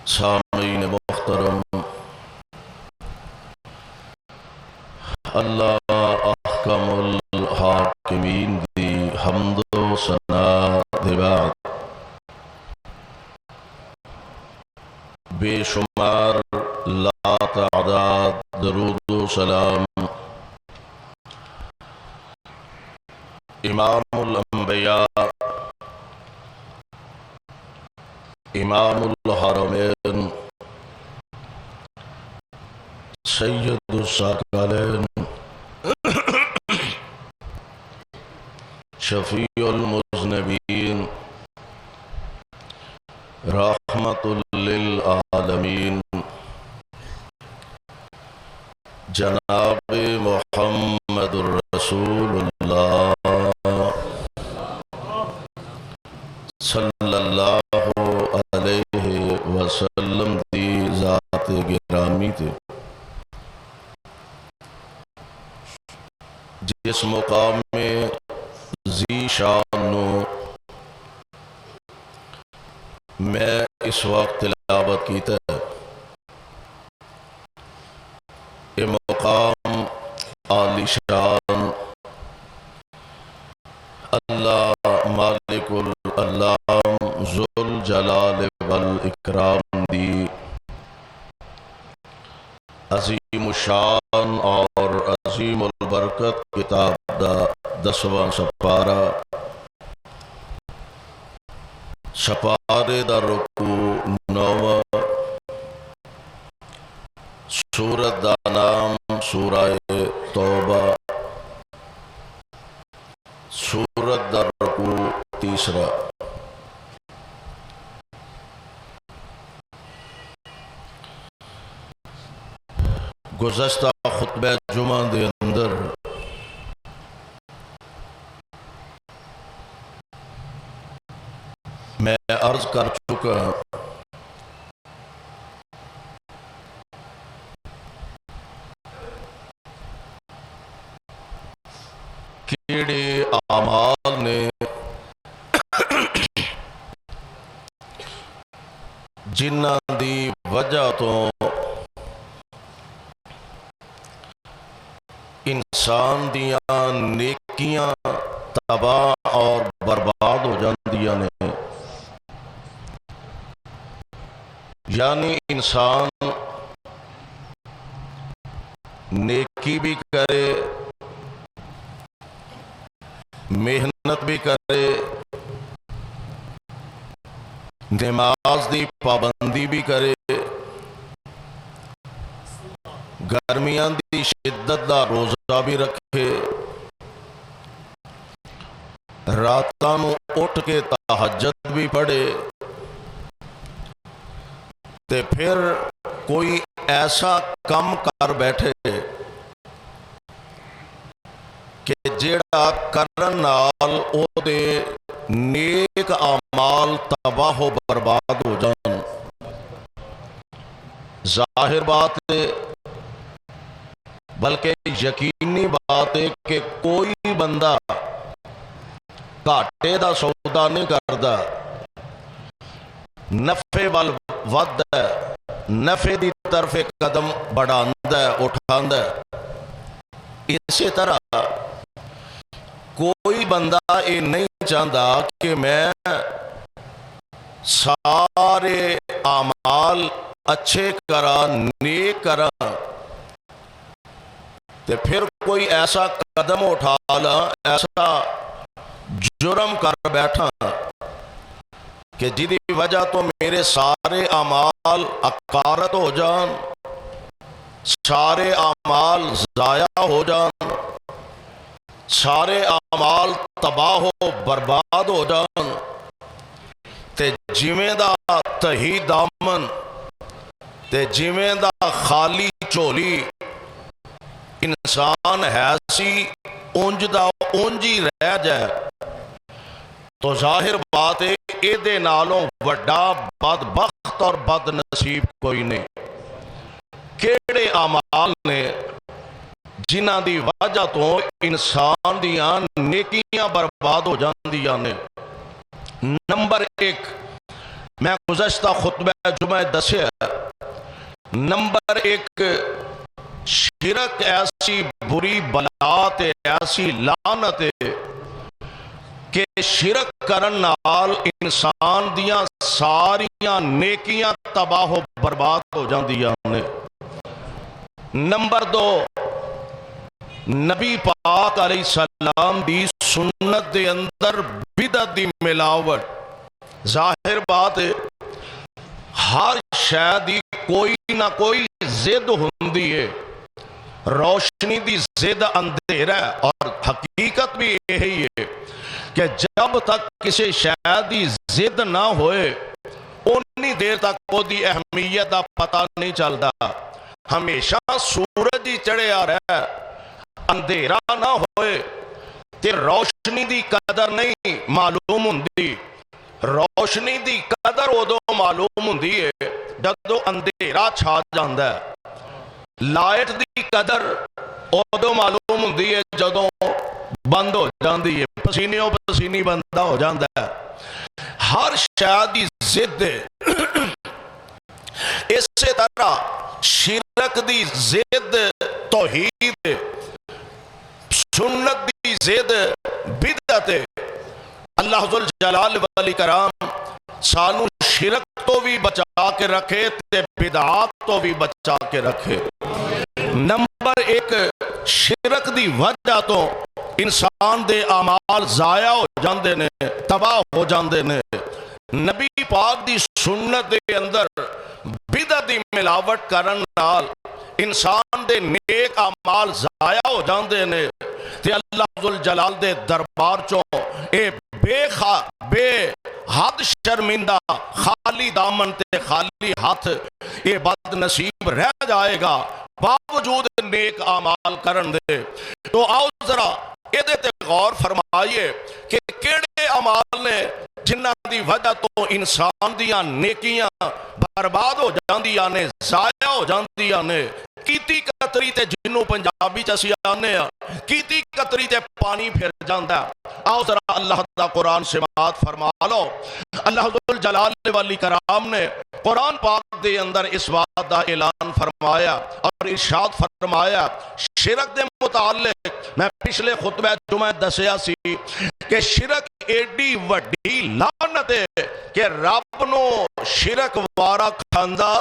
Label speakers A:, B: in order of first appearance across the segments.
A: سامعین محترم، اللہ احکم الحاکمین دی حمد و ثنا دے بعد بے شمار لا تعداد درود و سلام امام الانبیاء امام الحرمین سید الثقلین شفیع المذنبین رحمت للعالمین جناب محمد الرسول اللہ صلی اللہ علیہ وسلم دی ذات گرامی تے جس مقام میں ذی شان نو میں اس وقت تلاوت کیتا ہے، یہ مقام عالی شان اللہ مالک الالام ذو الجلال والاکرام دی عظیم الشان اور عظیم البرکت کتاب دا 10واں سپارہ، سپارے دا رکوع 9، سورت دا نام سورہ توبہ، سورت دا رکوع 3۔ گزشتہ خطبہ جمعہ دے اندر میں عرض کر چکا کیڑے اعمال نے جنہاں دی وجہ تو انسان دیاں نیکیاں تباہ اور برباد ہو جاندیاں نے، یعنی انسان نیکی بھی کرے، محنت بھی کرے، نماز دی پابندی بھی کرے، گرمیاں دی شدت دا روزہ بھی رکھے، راتاں نو اٹھ کے تہجد بھی پڑھے، تے پھر کوئی ایسا کم کر بیٹھے کہ جیڑا کرن نال او دے نیک اعمال تباہ و برباد ہو جان۔ ظاہر بات ہے، بلکہ یقینی بات ہے کہ کوئی بندہ گھاٹے دا سودا نہیں کردا، نفع وال ود ہے، نفع دی طرف قدم بڑھاندا ہے، اٹھاندا ہے۔ اسی طرح کوئی بندہ یہ نہیں چاہتا کہ میں سارے اعمال اچھے کرا، نیک کرا، تے پھر کوئی ایسا قدم اٹھا لا، ایسا جرم کر بیٹھا کہ جدی وجہ تو میرے سارے اعمال اکارت ہو جان، سارے اعمال ضائع ہو جان، سارے اعمال تباہ و برباد ہو جان، تے جویں دا تہی دامن تے جویں دا خالی چولی انسان ہے سی اونج دا اونج ہی رہ جائے، تو ظاہر بات ہے اے دے نالوں وڈا بدبخت اور بد نصیب کوئی نہیں۔ کیڑے اعمال نے جنہاں دی وجہ تو انسان دیاں نیکیاں برباد ہو جاندیاں نے؟ نمبر 1، میں گزشتہ خطبہ جمعہ دسے نمبر ایک شرک ایسی بری بلات ایسی لعنت کہ شرک کرن نال انسان دیاں ساریاں نیکیاں تباہ و برباد ہو جاندیاں نے۔ نمبر دو، نبی پاک علیہ السلام دی سنت دے اندر بدعت دی ملاوٹ۔ ظاہر بات ہے ہر شے دی کوئی نہ کوئی ضد ہوندی ہے، روشنی دی ضد اندھیرا ہے، اور حقیقت بھی یہی ہے کہ جب تک کسی شے دی ضد نہ ہوئے اتنی دیر تک وہ دی اہمیت دا پتہ نہیں چلتا۔ ہمیشہ سورج ہی چڑھے آ رہا ہے، اندھیرا نہ ہوئے تے روشنی دی قدر نہیں معلوم ہوندی۔ روشنی دی قدر ادو معلوم ہوندی ہے جدو اندھیرا چھا جاندا ہے، لائٹ دی قدر ادو معلوم ہوندی ہے جدو بند ہو جاندی ہے، پسینیوں پسینی بندہ ہو جاندا ہے۔ ہر شے دی ضد اسی طرح شرک دی ضد توحید، سنت دی ضد بدعت۔ اللہ ذوالجلال والاکرام سانو شرک تو بھی بچا کے رکھے تے بدعات تو بھی بچا کے رکھے۔ نمبر ایک، شرک دی وجہ تو انسان دے اعمال ضائع ہو جاندے نے، تباہ ہو جاندے نے۔ نبی پاک دی سنت دے اندر بدعت دی ملاوٹ کرن نال انسان دے نیک اعمال ضائع ہو جاندے نے تے اللہ ذوالجلال دے دربار چوں اے بے حد شرمندہ خالی دامن تے خالی ہاتھ اے بد نصیب رہ جائے گا باوجود نیک اعمال کرن دے۔ تو آؤ ذرا ایدے تے غور فرمائیے کہ کیڑے اعمال نے جنہ دی وجہ تو انسان دیاں نیکیاں برباد ہو جاندیاں نے، ضائع ہو جاندیاں نے۔ کیتی قطری تے جنوں پنجابی چسی آنے کیتی قطری تے پانی پھر جاندہ۔ آؤ ذرا اللہ دا قرآن سماعت فرما لو۔ اللہ ذوالجلال والاکرام نے قرآن پاک دے اندر اس بات دا اعلان فرمایا اور ارشاد فرمایا شرک دے متعلق۔ میں پچھلے خطبہ جمعہ دسیا سی کہ شرک ایڈی وڈی لعنت ہے کہ رب نو شرک وارا کھاندا،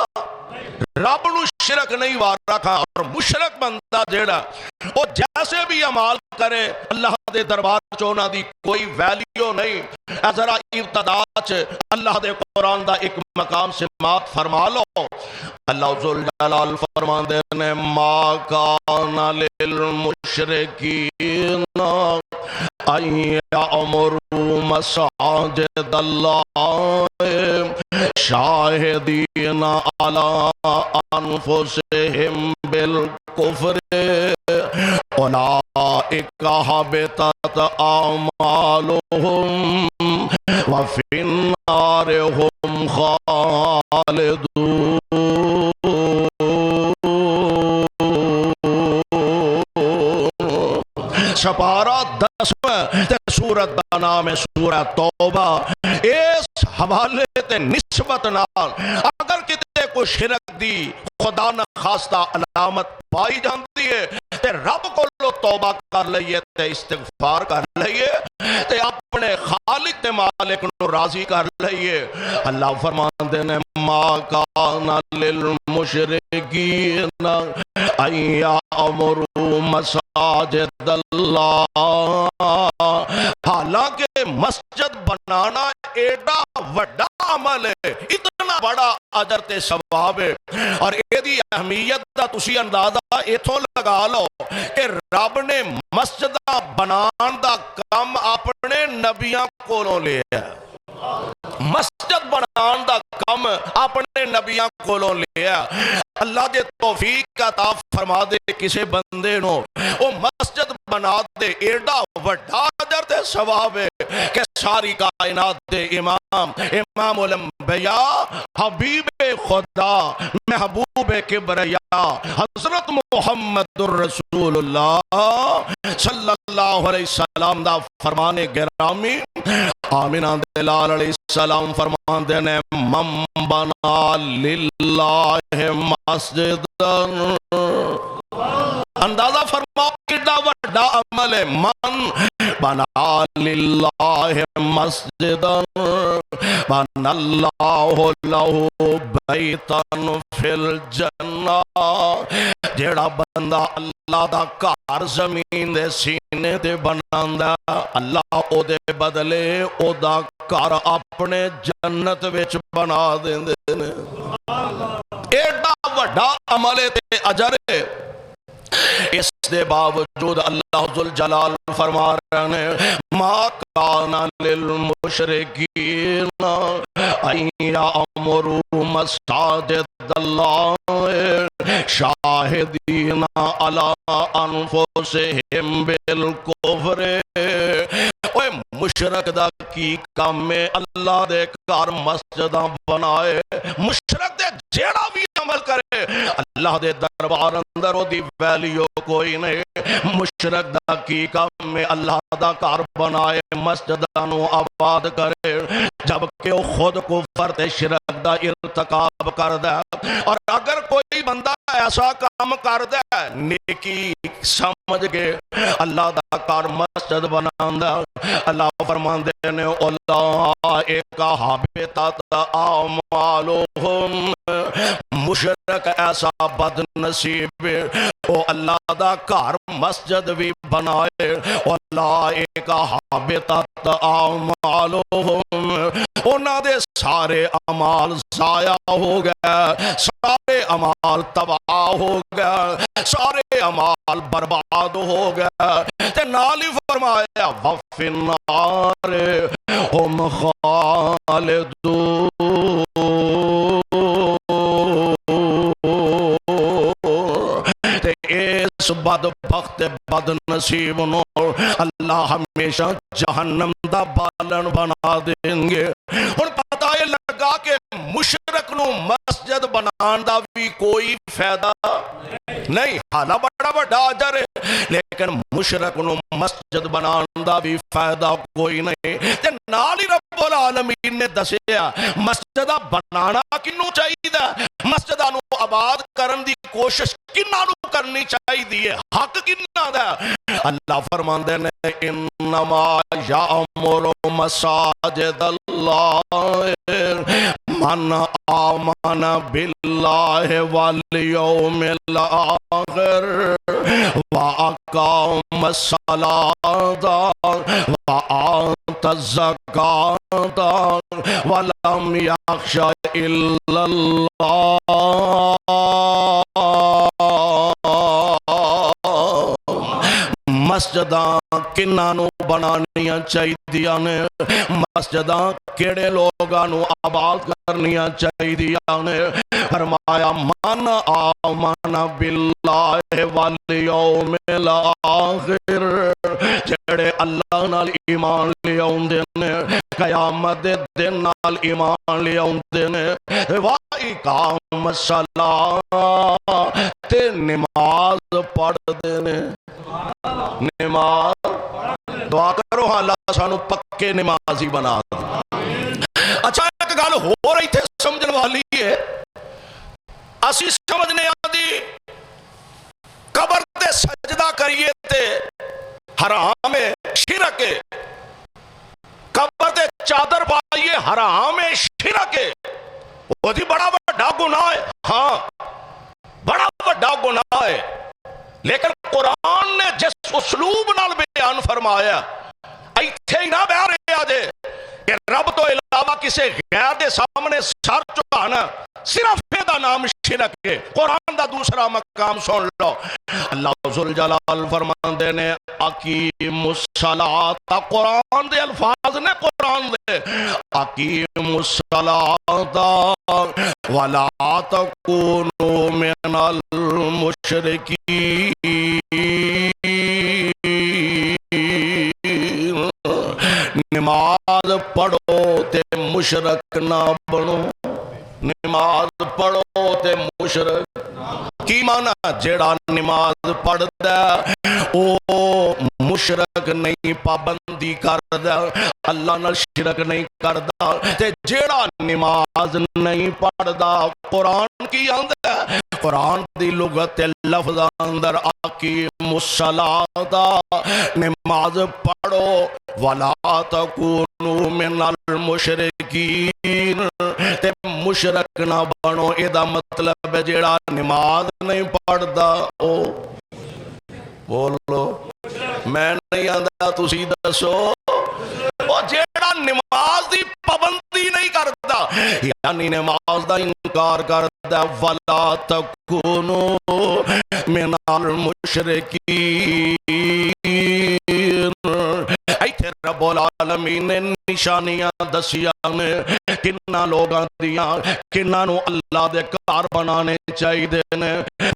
A: رب نو شرک نہیں وارا کھا، اور مشرک بندہ جیڑا وہ جیسے بھی عمال کرے اللہ دے دربار چونا دی کوئی ویلیو نہیں۔ ذرا ابتدا اللہ دے قرآن دا ایک مقام سماعت فرما لو۔ اللہ ذوالجلال فرماندے نے ما کان للمشرکین ان یعمروا مساجد اللہ شاہدین علی انفسہم بالکفر اولئک حبطت اعمالہم وفی النار ہم خالدون۔ سپارہ 10 سورت دا نام ہے سورہ توبہ۔ اس حوالے تے نسبت نال اگر کتے کو شرک دی خدا نہ خواستہ علامت پائی جاندی ہے تے رب کو لو توبہ کر لئیے تے استغفار کر لئیے تے اپنے خالق تے مالک نو راضی کر لئیے۔ اللہ فرماندے نے ما کان للمشرکین ان یعمروا مساجد اللہ۔ حالانکہ مسجد بنانا ایڈا وڈا عمل ہے، اتنا بڑا اجر تے ثواب ہے، اور ایدی اہمیت دا تسی اندازہ ایتھوں لگا لو کہ رب نے مسجد بنان دا کام اپنے نبیاں کولوں لیا، مسجد بنان دا کام اپنے نبیاں کولوں لیا۔ اللہ دے توفیق عطا فرما دے کسے بندے نو او مسجد بنا دے، ایڈا وڈا اجر تے ثواب ہے کہ ساری کائنات دے امام الانبیاء حبیب خدا محبوب کبریا حضرت محمد الرسول اللہ صلی اللہ علیہ وسلم دا فرمان گرامی آمینہ دے لال علیہ السلام فرماندے نے من بنا للہ مسجدن، اندازہ فرماؤ کتنا وڈا عمل ہے، من بنا للہ مسجدن بنا اللہ لہو بیتن فی الجنہ، جیڑا بندہ اللہ دا کار زمین دے سینے دے بناندا، اللہ او دے بدلے او دا کار اپنے جنت وچ بنا دیندے نے۔ ایڈا وڈا عمل تے اجر ہے، اس دے باوجود اللہ ذوالجلال فرما رہے ہیں ما کان للمشرکین ان یعمروا مساجد اللہ شاہدین علی انفسہم بالکفر۔ اوے مشرک دا کی کام ہے اللہ دے کار مسجداں بنائے، مشرک دے جیڑا بھی عمل کرے اللہ دے دربار اندر او دی ویلیو کوئی نہیں، مشرک دا کی کام میں اللہ دا کار بنائے مسجدانو آباد کرے، جبکہ وہ خود کفر تے شرک دا ارتکاب کردہ، اور اگر کوئی بندہ ایسا کام کردہ نیکی سمجھ کے اللہ دا کار مسجد بناندہ، اللہ فرماندے نے اولئک حبطت اعمالہم، مشرک ایسا بد نصیب وہ اللہ دا کار مسجد بھی بنائے، اولئک حبطت اعمالہم، انہاں دے سارے اعمال ضائع ہو گئے، سارے اعمال تباہ ہو گئے، سارے اعمال برباد ہو گئے، تے نال ہی فرمایا وفی النار ہم خالدون۔ تے اس بدبخت بد نصیب نو اللہ ہمیشہ جہنم دا بالن بنا دیں گے۔ اور پتہ یہ لگا کہ مشرک نو مسجد بنان دا بھی کوئی فائدہ نہیں، حالا بڑا بڑا اجر ہے، لیکن مشرک نو مسجد بنان دا بھی فائدہ کوئی نہیں۔ تے نال ہی رب العالمین نے دسیا مسجدہ بنانا کنوں چاہیے دا، مسجدہ نو آباد کرن دی کوشش کنہ نو کرنی چاہیے، حق کنہ دا۔ اللہ فرماندے نے انما یعمر مساجد اللہ من آمن باللہ والیوم الآخر وَأَقَامَ الصَّلَاةَ وَآتَ الزَّكَاةَ وَلَمْ يَخْشَ إِلَّا اللَّهَ۔ مسجداں کنہاں نو بنانیاں چاہیدیاں نے، مسجداں کیڑے لوگاں نو آباد کرنیاں چاہیدیاں نے، فرمایا من آمن باللہ والیوم الآخر، جڑے اللہ نال ایمان لے آؤندے نے، قیامت دے دن نال ایمان لے آؤندے نے، وَإِقَامَ الصَّلَاةَ تے نماز پڑھ دے نے۔ نماز دعا کرو اللہ سانو پکے نمازی بنا دے۔ اچھا ایک گل ہو رہی تھے سمجھن والی ہے، اسی سمجھنے آدھی قبر تے سجدہ کریے تے حرام ہے، شرک ہے، قبر تے چادر پائیے حرام ہے، شرک ہے، وہ دی بڑا بڑا گناہ ہے، ہاں بڑا بڑا گناہ ہے، لیکن قرآن نے جس اسلوب نال بیان فرمایا ایتھے ہی نہ بیان رہا دے کہ رب تو علاوہ کسے غیر دے سامنے سر چکانا صرف دا نام شرک ہے۔ قرآن دا دوسرا مقام سن لو، اللہ ذوالجلال فرماندے نے اقیم الصلاۃ، قرآن دے الفاظ نے، قرآن دے اقیم الصلاۃ ولا تکونوا من المشرکین، نماز پڑھو تے مشرک نہ بنو، نماز پڑھو تے مشرک کی معنی؟ جیڑا نماز پڑھدا او مشرک نہیں پابندی کردا اللہ نال شرک نہیں کردا تے جیڑا نماز نہیں پڑھدا قرآن کی آندا ہے قرآن دی لغت لفظ اندر اقیم الصلاۃ نماز پڑھو ولا تکونوا من المشرکین تے مشرک نہ بنو اے دا مطلب ہے جیڑا نماز نہیں پڑھدا او بولو میں نہیں آندا تسی دسو او جیڑا نماز دی پابندی نہیں کردا یعنی نماز دا انکار کردا ولا تکونوا من المشرکین ایتھے رب العالمین نے نشانیاں دسیاں نے کنہ لوگاں دیاں کنہ نو اللہ دے کار بنانے چاہیے نے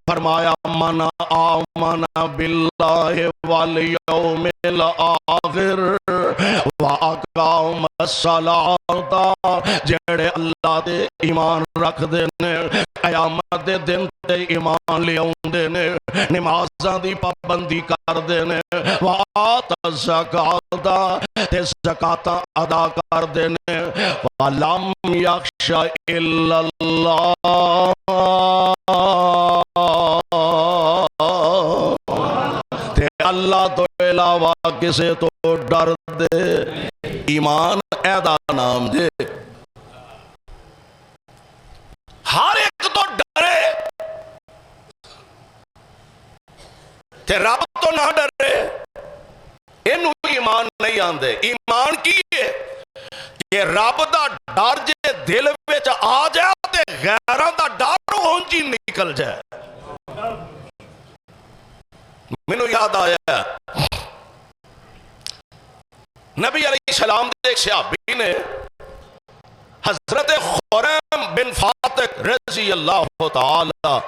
A: فرمایا من آمن باللہ والیوم الآخر وَأَقَامَ الصَّلَاةَ جڑے اللہ دے ایمان رکھ دے نے قیامت دے دن تے ایمان لے آؤندے نے نمازاں دی پابندی کر دے نے وَآتَ الزَّکَاةَ تے زکاتاں ادا کر دے نے وَلَمْ يَخْشَ إِلَّا اللَّهَ تے اللہ تو علاوہ کسے تو ڈر دے ایمان ایدا نام دے ہر ایک تو ڈرے تے رب تو نہ ڈرے انہوں ایمان نہیں آندے ایمان کی ہے کہ رب دا ڈر جے دل وچ آ جائے تے غیراں دا ڈر ہونجی نکل جائے منو یاد آیا نبی علیہ السلام دے ایک صحابی نے حضرت خریم بن فاتح رضی اللہ تعالی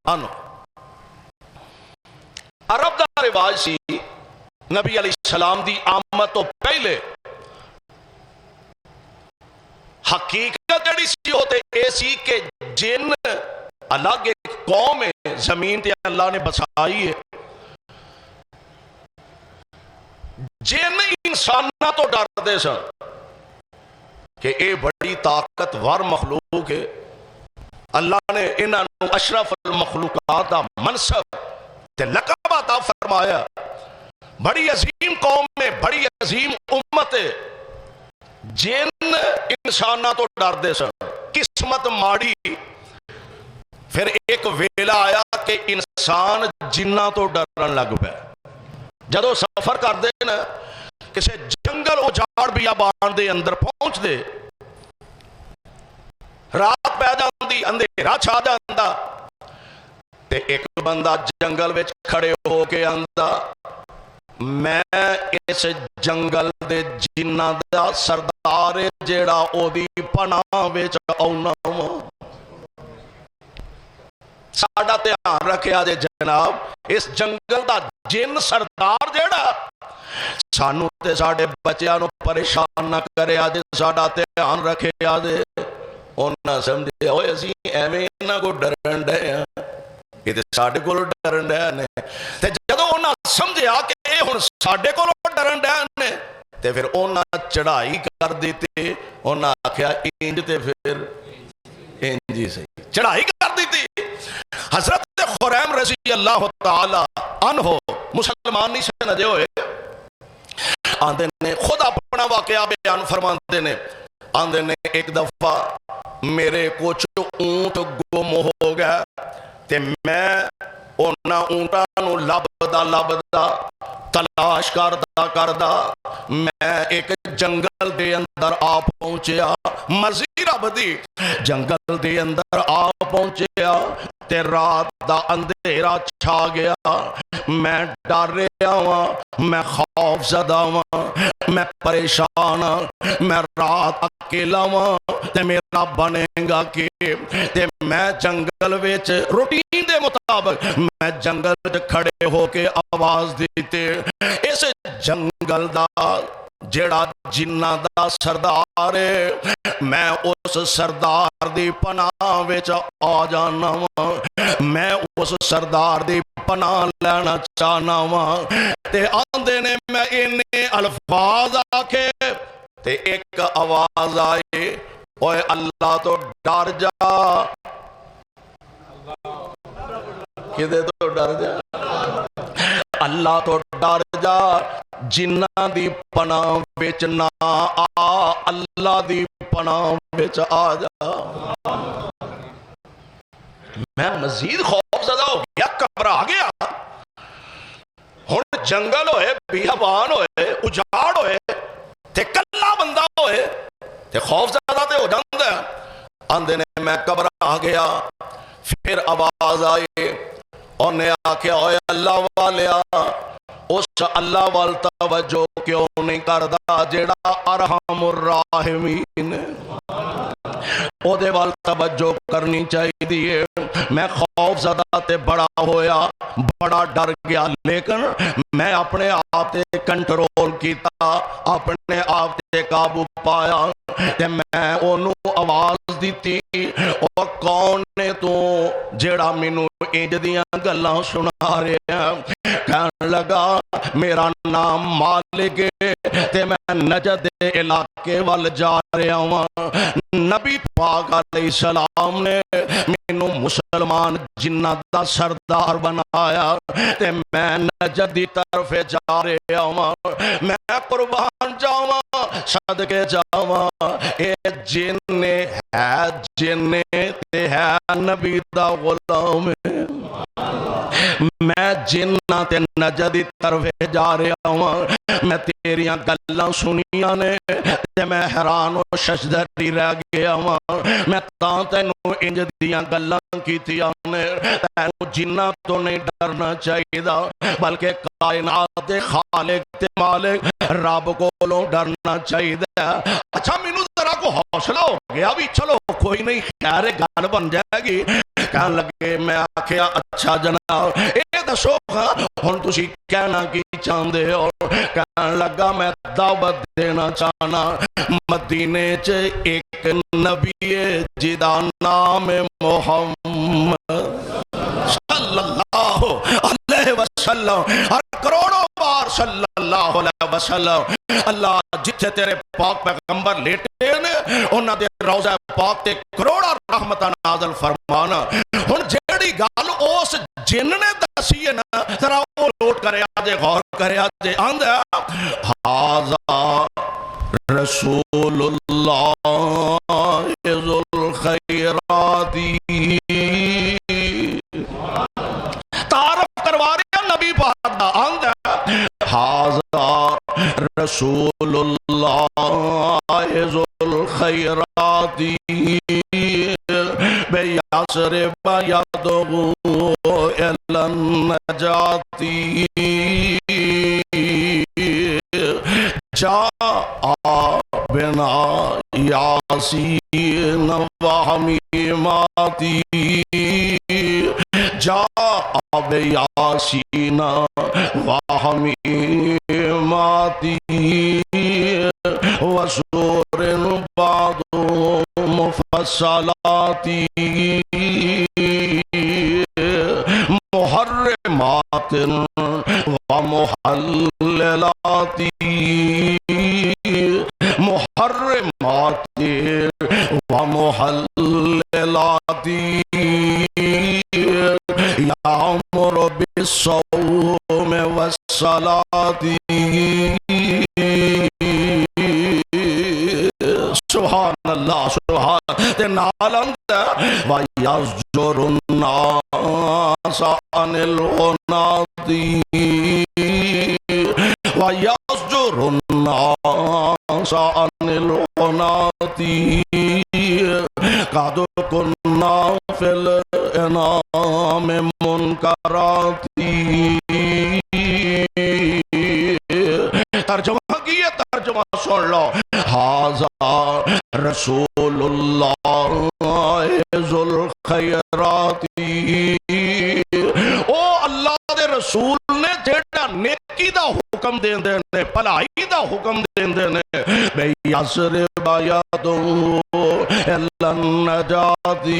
A: عنہ عرب دا رواج سی نبی علیہ السلام دی آمد تو پہلے حقیقت جڑی سی ہوتے ایسی کہ جن الگ ایک قوم ہے زمین تے اللہ نے بسائی ہے جن انسانہ تو ڈر دے سن کہ اے بڑی طاقتور مخلوق ہے اللہ نے انہوں اشرف المخلوقات دا منصب تے لقب عطا فرمایا بڑی عظیم قوم میں بڑی عظیم امت ہے جن انسانہ تو ڈر دے سن قسمت ماڑی پھر ایک ویلا آیا کہ انسان جنہ تو ڈرن لگ پہ جدو سفر کر دے نا کسے جنگل اجاڑ بیابان دے اندر پہنچ دے رات پہ جاندی اندھیرا چھا جاندا تے ایک بندہ جنگل وچ کھڑے ہو کے آندا میں اس جنگل دے جنہ دا سردار جیڑا او دی پناہ وچ آؤنا ساڑا تیار رکھیا جے جناب اس جنگل دا جن سردار جیڑا سانو تے ساڑے بچیاں نو پریشان نہ کرے آجے ساڑا تیار رکھے آجے انہاں سمجھے ہوئے اسی ایویں انہاں کو ڈرن ڈے ہیں یہ تے ساڑے کو ڈرن ڈے ہیں تے جدو انہاں سمجھے آکے اے ہن ساڑے کو ڈرن ڈے ہیں تے پھر انہاں چڑھائی کر دیتے انہاں آکھیا انج تے پھر انجی سے چڑھائی کر دیتی حضرت خریم رضی اللہ تعالی عنہ مسلمان نہیں سمجھے ہوئے آندے نے خود اپنا واقعہ بیان فرماندے نے آندے نے ایک دفعہ میرے کچھ اونٹ گم ہو گیا تے میں انہاں اونٹاں لبدا تلاش کردا میں ایک جنگل دے اندر آ پہنچیا مرضی رب دی جنگل دے اندر آ پہنچیا تے رات دا اندھیرا چھا گیا میں ڈر رہا ہوں میں خوف زدہ ہوں میں پریشان ہوں میں رات اکیلا ہوں تے میرا بنے گا کہ تے میں جنگل وچ روٹین دے مطابق میں جنگل کھڑے ہو کے آواز دیتے اس جنگل دا جڑا جنہ دا سردار ہے میں اس سردار دی پناہ وچ آ جانا وا میں اس سردار دی پناہ لینا چاہنا وا تے آندے نے میں انہیں الفاظ آکھے تے ایک آواز آئے اوے اللہ تو ڈر جا کدے تو ڈر جا اللہ تو ڈر جا جنہ دی پناہ وچ نہ آ اللہ دی پناہ وچ آ جا میں مزید خوف زدہ ہو گیا گھبرا گیا ہن جنگل ہوئے بیابان ہوئے اجاڑ ہوئے تے کلا بندہ ہوئے تے خوف زدہ تے ہو جاندہ آندے نے میں گھبرا گیا پھر آواز آئی اور نے آکھیا اوے اللہ والیا اس اللہ وال توجہ کیوں نہیں کردہ جڑا ارحم الراحمین او دے وال توجہ کرنی چاہی دیئے میں خوف زدہ تے بڑا ہویا بڑا ڈر گیا لیکن میں اپنے آپ تے کنٹرول کیتا اپنے آپ تے قابو پایا تے میں انہوں آواز دیتی اور کون نے تو جڑا مینوں انج دیاں گلاں سنا رہے ہیں کہنے لگا میرا نام مالک تے میں نجد علاقے وال جا رہا ہوں نبی پاک علیہ السلام نے مینوں مسلمان جنہ دا سردار بنایا تے میں نجد دی طرف جا رہا ہوں میں قربان جاواں صدقے جاواں اے جن ہے جن تے ہے نبی دا غلام میں جنہ تے نجد دی طرف جا رہا ہوں میں تیریاں گلاں سنیاں نے تے میں حیران و ششدری رہ گیا ہوں میں تاں تینوں انج دیاں گلاں کیتیاں نے تینوں جنہ تو نہیں ڈرنا چاہیے دا بلکہ کائنات خالق تے مالک رب کو ڈرنا چاہیے دا اچھا مینوں ذرا کو حوصلہ ہو گیا بھی چلو کوئی نہیں خیر گل بن جائے گی کہنے لگے میں آکھیا اچھا جناب اے دسو ہن تسی کہنا کی چاہندے ہو کہنے لگا میں دعوت دینا چاہنا مدینے چ ایک نبی ہے جدا نام محمد صلی اللہ علیہ وسلم ہر کروڑوں بار صلی اللہ علیہ وسلم اللہ جتھے تیرے پاک پیغمبر لیٹے نے انہاں دے روضہ پاک تے کروڑا رحمتہ نازل فرمانا ہن جیڑی گل اس جن نے دسی ہے نا ذرا وہ نوٹ کرے آجے غور کرے آجے آندھا حاذا رسول اللہ ذو الخیراتی تعارف کروا رہے ہیں نبی پاک دا آندھا حاذا رسول اللہ ذو الخیراتی بے یاسر بیادو الان نجاتی جاء بنا یاسین وحمیماتی جاء بے یاسین وحمیماتی وسور بعد مفصلاتی محرمات ومحللاتی محرمات ومحللاتی یامر بالصوم والصلاة سبحان اللہ سبحان تے نالند وَيَزْجُرُ النَّاسَ عَنِ الْغُنَاطِ وَيَزْجُرُ النَّاسَ عَنِ الْغُنَاطِ قَدْ كُنَّا فِي الْإِنَامِ مُنْكَرَاتِ ترجمہ کیے ترجمہ سن لو حاذا رسول اللہ ذو الخیرات او اللہ دے رسول نے جیڑا نیکی دا حکم دے نے بھلائی دا حکم دیندے نے بے یسر بایادو النجاتی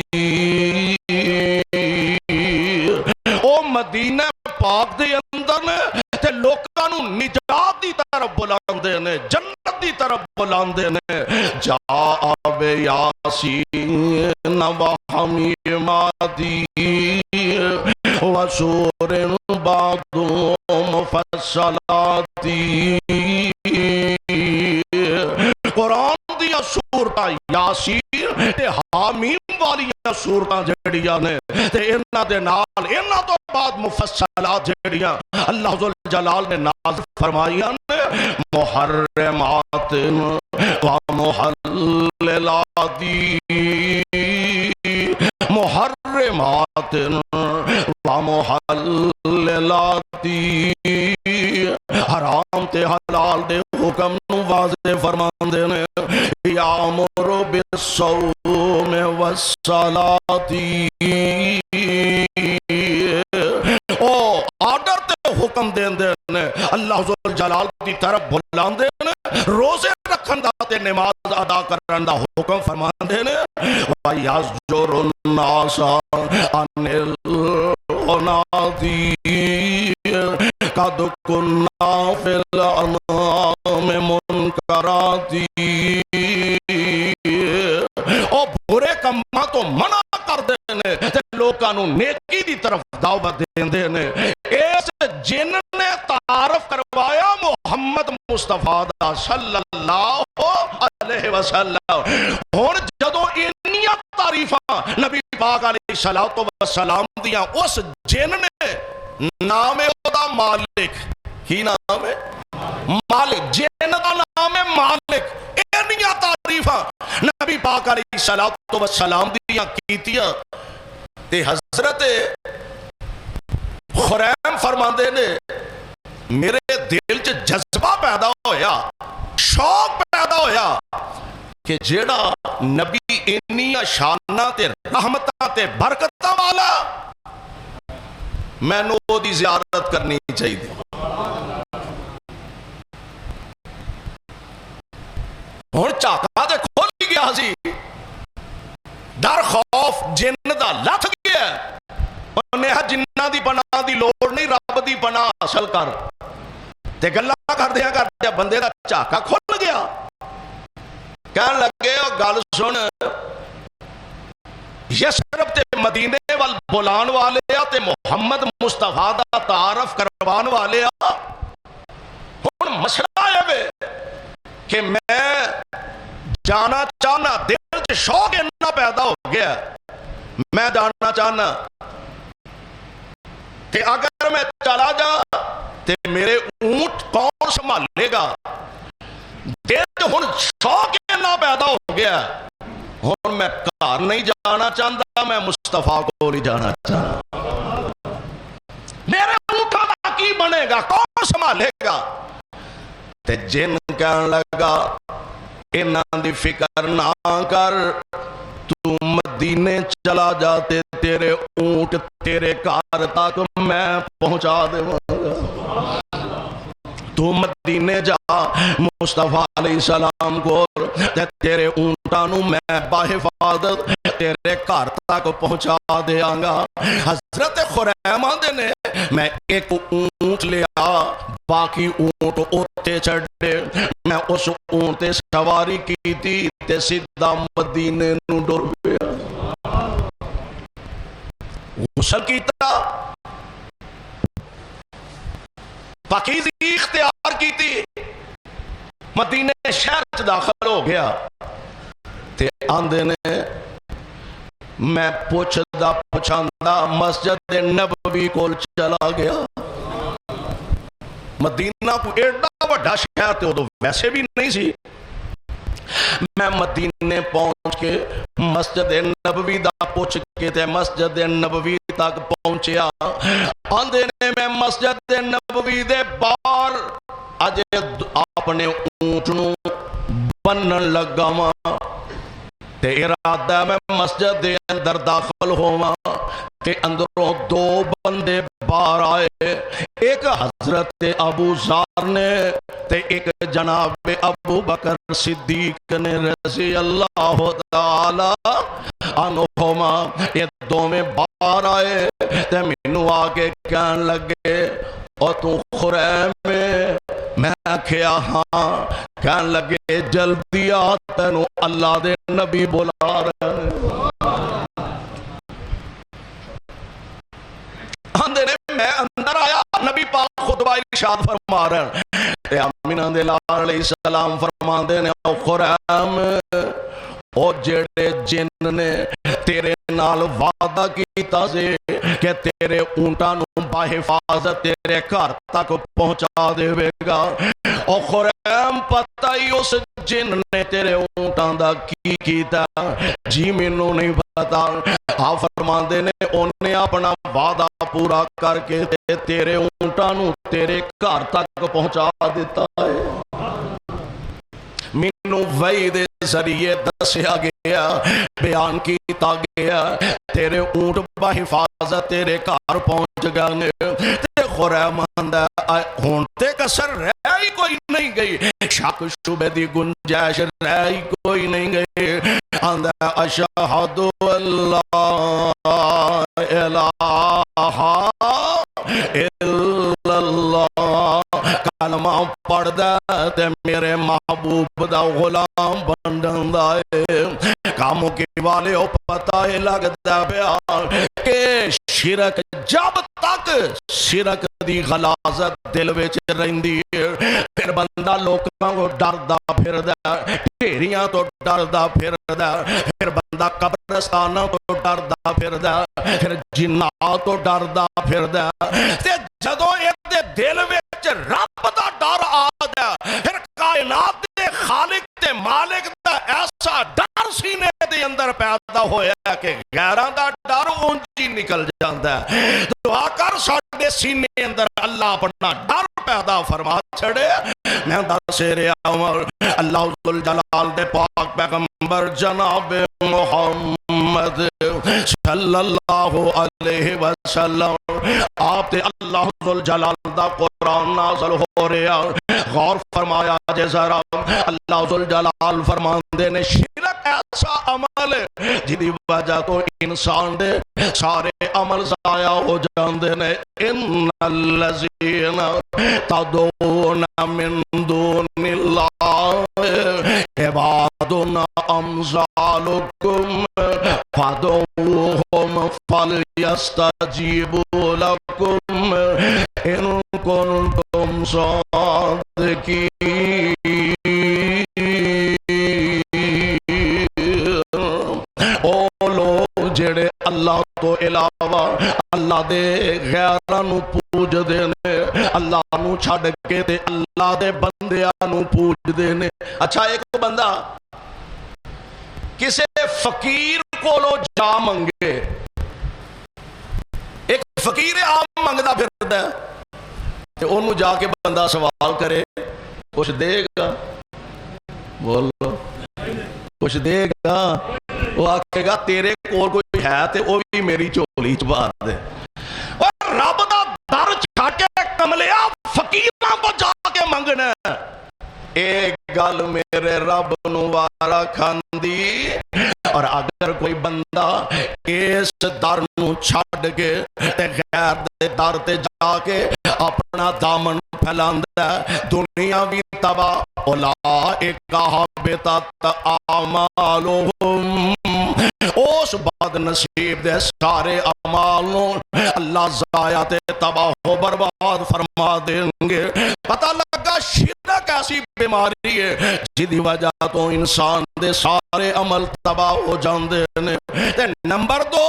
A: او مدینہ پاک دے اندر نے تے لوکاں نو نجات دی طرف بلاندے نے جنت دی طرف بلاندے نے جا بے یاسین و حمیماتی وسور بعد مفصلاتی قرآن دیا سورتاں یاسین تے حامیم والی سورتاں جڑیاں نے تے انہاں دے نال انہاں تو بعد مفصلات جڑیاں اللہ ذو الجلال نے نازل فرمائیاں نے محرمات و محللات محرمات و محللات حرام تے حلال دے حکم نو واضح فرماندے نے یامر بالصوم والصلاۃ او آرڈر تے حکم دیندے نے اللہ ذو الجلال دی طرف بلاندے نے روزے رکھن دا تے نماز ادا کرن دا حکم فرماندے نے وَيَزْجُرُ النَّاسَ عَنِ الْغَنَادِي قَدْ كُنَّا فِي الْأَنْعَامِ مُنْكَرَاتِ او برے کماں تو منع کر دینے تے لوکاں نو نیکی دی طرف دعوت دیندے نے اس جن نے تعارف کروایا محمد مصطفیٰ دا صلی اللہ علیہ وسلم ہن جدوں انیاں تعریفاں نبی پاک علیہ السلام دیاں اس جن نے نام دا مالک کی نام ہے مالک جن دا نام ہے مالک انیاں تعریفاں نبی پاک علیہ السلام دیاں کیتیاں تے حضرت خریم فرماندے نے میرے دل چ جذبہ پیدا ہویا شوق پیدا ہویا کہ جیڑا نبی انیاں شاناں تے رحمتاں تے برکتاں والا میں نو دی زیارت کرنی چاہیے ہن چاکا تے کھل گیا سی ڈر خوف جن دا لتھ گیا انہیں جنہ دی پناہ دی لوڑ نہیں رب دی پناہ حاصل کر تے گلاں کردیا بندے دا چاکا کھل گیا کہن لگے اور گل سن یسرب تے مدینے وال بلان والے تے محمد مصطفیٰ دا تعارف کروان والے ہن مسئلہ ہے کہ میں جانا چاہنا دل چ شوق اتنا پیدا ہو گیا میں جانا چاہنا کہ اگر میں چلا جا تے میرے اونٹ کون سنبھالے گا دل چ ہن شوق اتنا پیدا ہو گیا ہن میں گھر نہیں جانا چاہتا میں مصطفیٰ کو نہیں جانا چاہتا میرے اونٹاں دا کی بنے گا کون سنبھالے گا تے جن کہن لگا انہاں دی فکر نہ کر تو مدینے چلا جاتے تیرے اونٹ تیرے گھر تک میں پہنچا دوں گا تو مدینے جا مصطفیٰ علیہ السلام کو تیرے اونٹانوں میں باحفاظت تیرے گھر تک پہنچا دیاں گا حضرت خریم آندے نے میں ایک اونٹ لیا باقی اونٹ اوتے چڑھے میں اس اونٹ تے سواری کی تھی تے سیدھا مدینے نو ڈر گیا غسل کیتا پاکیزگی اختیار کی تھی مدینے شہر چ داخل ہو گیا تے آندے نے میں پوچھدا پوچھاندا مسجد نبوی کول چلا گیا مدینہ کو ایڈا بڑا شہر تے ادو ویسے بھی نہیں سی میں مدینے پہنچ کے مسجد نبوی دا پوچھ کے تے مسجد نبوی تک پہنچیا آندے نے میں مسجد نبوی دے باہر اج اپنے اونٹ نو بنن لگا وا تے ارادہ میں مسجد دے اندر داخل ہوواں کہ اندروں دو بندے باہر آئے، ایک حضرت ابو ذر نے تے ایک جناب ابو بکر صدیق نے رضی اللہ تعالی عنہما۔ یہ دو میں باہر آئے تے مینوں آکے کہن لگے اور تو خریم میں کیا ہاں، کہن لگے جلدی آ تینوں اللہ دے نبی بلا رہے ہیں۔ میں اندر آیا، نبی پاک خطبہ ارشاد فرما رہے ہیں، آمینہ دے لال علیہ السلام فرما دے نے او خریم او جڑے جن نے تیرے نال وعدہ کیتا سے کہ تیرے اونٹاں نوں بحفاظت تیرے گھر تک پہنچا دے گا، او خریم پتہ ہی اس جن نے تیرے اونٹاں دا کی کیتا؟ جی مینوں نہیں پتا۔ آپ فرما دے نے انہیں اپنا وعدہ پورا کر کے تیرے اونٹاں نوں تیرے گھر تک پہنچا دیتا ہے۔ مینوں وحی دے ذریعے دسیا گیا، بیان کیتا گیا، تیرے اونٹ بحفاظت تیرے گھر پہنچ گئے تے خریم آندا ہن تے کسر رہ ہی کوئی نہیں گئی، شک شبہ دی گنجائش رہ ہی کوئی نہیں گئی۔ آندا اشہد اللہ الہ الا اللہ، کلمہ پڑھ دے تے میرے محبوب دا غلام بن جاندا ہے۔ کاموں کے والے او پتہ ہی لگدا پیا کہ شرک جب تک شرک دی غلاظت دل وچ رہندی ہے، پھر بندہ لوکاں کو ڈردا پھردا، ڈھیریاں تو ڈردا پھردا، پھر بندہ قبرستاناں تو ڈردا پھردا، پھر جنات تو ڈردا پھردا، تے جدوں اے دل وچ رب دا ڈر آ جائے، پھر کائنات دے خالق تے مالک دا ایسا ڈر سینے دے اندر پیدا ہویا کہ غیراں دا ڈر اونجی نکل جاندا ہے۔ دعا کر ساڈے سینے اندر اللہ اپنا ڈر پیدا فرما چھڑے۔ میں دس رہا ہوں اللہ ذوالجلال دے پاک پیغمبر جناب محمد صلی اللہ علیہ وسلم، آپ تے اللہ ذوالجلال دا قرآن نازل ہو رہا، غور فرمایا جے ذرا، اللہ ذوالجلال فرماندے نے شرک ایسا عمل ہے جدی وجہ تو انسان دے سارے عمل ضائع ہو جاندے نے۔ ان الذین تدعون من دون اللہ عباد امثالکم فادعوہم فلیستجیبوا لکم ان کنتم صادقین۔ او لوگ جڑے اللہ تو علاوہ اللہ دے غیراں نو پوج دے نے، اللہ نو چھڈ کے تے اللہ دے بندیاں نو پوج دے نے۔ اچھا ایک بندہ کسے فقیر کولو جا منگے، ایک فقیر عام منگدا پھردا ہے تے اونوں جا کے بندہ سوال کرے، کچھ دے گا؟ بولو کچھ دے گا؟ وہ آکھے گا تیرے کول کوئی ہے تے وہ بھی میری چولی چ پا دے۔ اور رب دا در چھڈ کے کملیا فقیراں کو جا کے منگنا، ایک گل میرے رب نو وارا کھاندی۔ اور اگر کوئی بندہ اس در نو چھڈ کے تے غیر دے در تے جا کے اپنا دامن پھیلاندا ہے، دنیا بھی تباہ، اولئک حبطت اعمالہم، اس بد نصیب دے سارے اعمالوں اللہ ضائع تے تباہ و برباد فرما دیں گے۔ پتہ لگا شرک ایسی بیماری ہے جدی وجہ تو انسان دے سارے عمل تباہ ہو جاندے نے۔ تے نمبر 2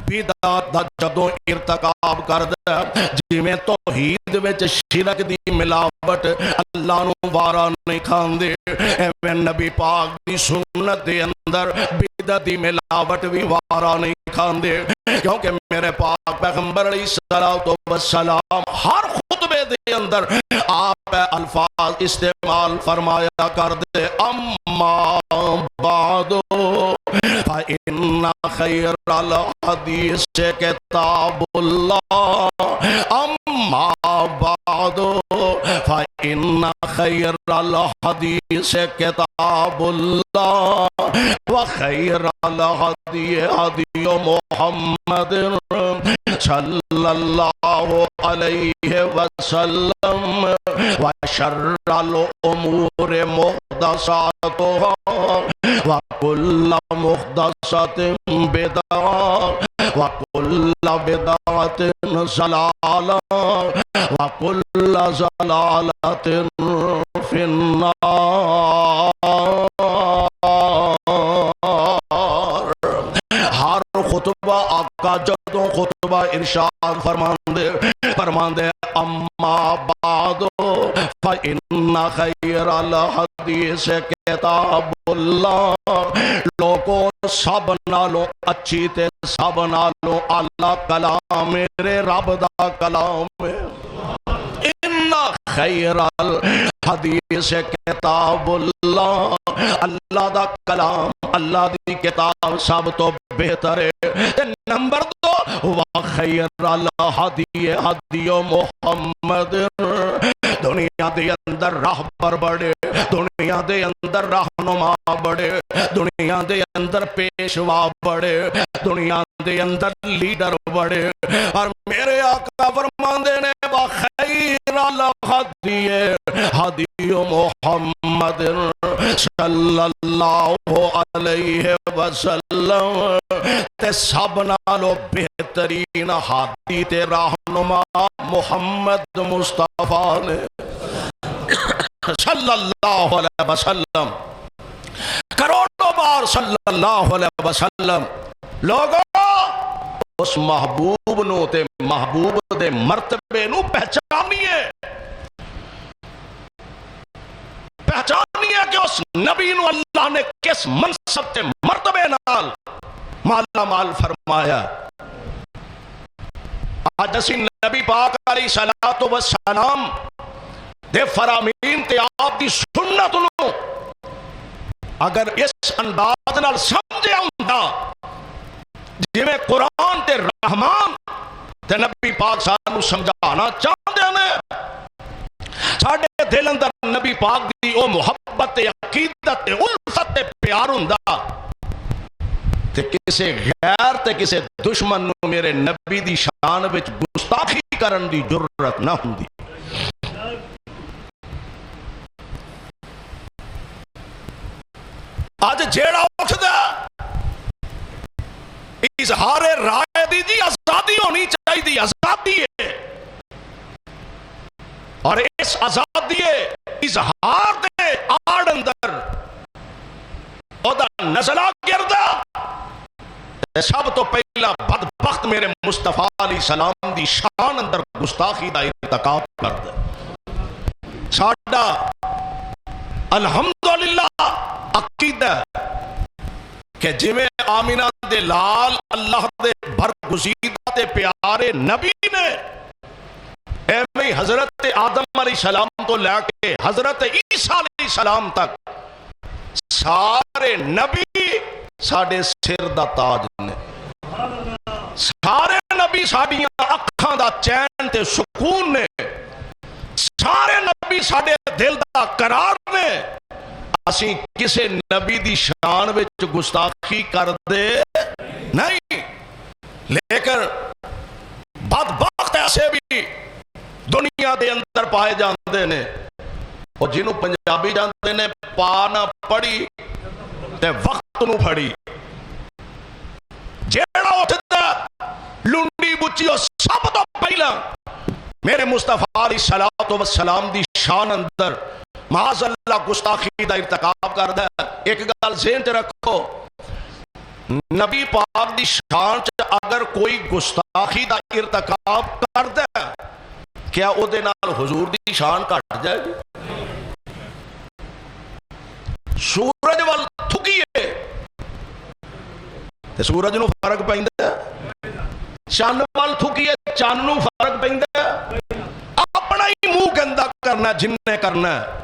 A: بدعت دا جدوں ارتکاب کردا جی میں توحید وچ شرک دی ملاوٹ اللہ نو وارا نہیں کھاندے، ایویں نبی پاک دی سنت دے اندر بدعت دی ملاوٹ بھی وارا نہیں کھاندے، کیونکہ میرے پاک پیغمبر علیہ الصلوۃ والسلام ہر خطبے دے اندر آپ الفاظ استعمال فرمایا کر دے، اما بعد فإن خير الحديث كتاب الله أما بعد فإن خير الحديث كتاب الله وخير الهدي هدي محمد صلى الله عليه وسلم وشر الأمور محدثاتها وكل محدثة بدعة وكل بدعة ضلالة وكل ضلالة في النار. ہر خطبہ آقا جدوں خطبہ ارشاد فرماندے اما بعد فإن خیر الحدیث کتاب اللہ. لوگوں سب نالوں اچھی تے سب نالوں اعلیٰ کلام میرے رب دا کلام ہے. ان خیر الحدیث کتاب اللہ. اللہ دا کلام اللہ دی کتاب سب تو بہتر ہے. نمبر 2 وخیر الہدی ہدی محمد. دنیا دے اندر راہبر بڑے, دنیا دے اندر رہنما بڑے, دنیا دے اندر پیشوا بڑے, دنیا دے اندر لیڈر بڑے, اور میرے آقا فرماندے نے وخیر الہدی ہدی محمد صلی اللہ علیہ وسلم. تے سب نالو بہترین ہادی تے رہنما محمد مصطفیٰ نے صلی اللہ علیہ وسلم. کروڑوں بار صلی اللہ علیہ وسلم. لوگوں اس محبوب نو تے محبوب دے مرتبے نو پہچانیے, پہچانیے کہ اس نبی نو اللہ نے کس منصب تے مرتبے نال مالا مال فرمایا. آج اسی نبی پاک علیہ الصلوۃ والسلام دے فرامین تے آپ دی سنت نو اگر اس انداز نال سمجھے ہوندا جی میں قرآن تے رحمان تے نبی پاک سانو سمجھانا چاہتے ہیں, ساڑھے دل اندر نبی پاک دی او محبت تے عقیدت تے الفت تے پیار ہوندا تے کسے غیر تے کسے دشمن نو میرے نبی دی شان وچ گستاخی کرن دی جرت نہ ہوندی. آج جیڑا اٹھدا اظہار رائے دی جی آزادی ہونی چاہیے, آزادی ہے, اور اس آزادی اظہار دے آڑ اندر او دا نزلہ گردا سب تو پہلا بدبخت میرے مصطفیٰ علیہ السلام دی شان اندر گستاخی دا ارتکاب کردا. ساڈا الحمدللہ عقیدہ کہ جویں آمینہ دے لال اللہ دے برگزیدہ تے پیارے نبی نے ایویں حضرت آدم علیہ السلام تو لے کے حضرت عیسیٰ علیہ السلام تک سارے نبی ساڑے سر دا تاج نے, سارے نبی ساڑیاں اکھاں دا چین تے سکون نے, سارے نبی ساڑے دل دا قرار نے. اسی کسے نبی دی شان وچ گستاخی کر دے نہیں, لیکن بدبخت ایسے بھی دنیا دے اندر پائے جاندے نے, اور جنہوں پنجابی جاندے نے پا نہ پڑی تے وقت نو پھڑی. جیڑا اٹھتا لنڈی بچیو سب تو پہلا میرے مصطفیٰ علیہ الصلوۃ والسلام دی شان اندر معاذ اللہ گستاخی دا ارتکاب کردا ہے. ایک گل ذہن تے رکھو, نبی پاک دی شان چ اگر کوئی گستاخی دا ارتکاب کردا ہے کیا او دے نال حضور دی شان گھٹ جائے گی؟ سورج وال تھکیے تے سورج نو فرق پیندا ہے, چن وال تھکیے چن نو فرق پیندا ہے. اپنا ہی منہ گندا کرنا جن نے کرنا ہے,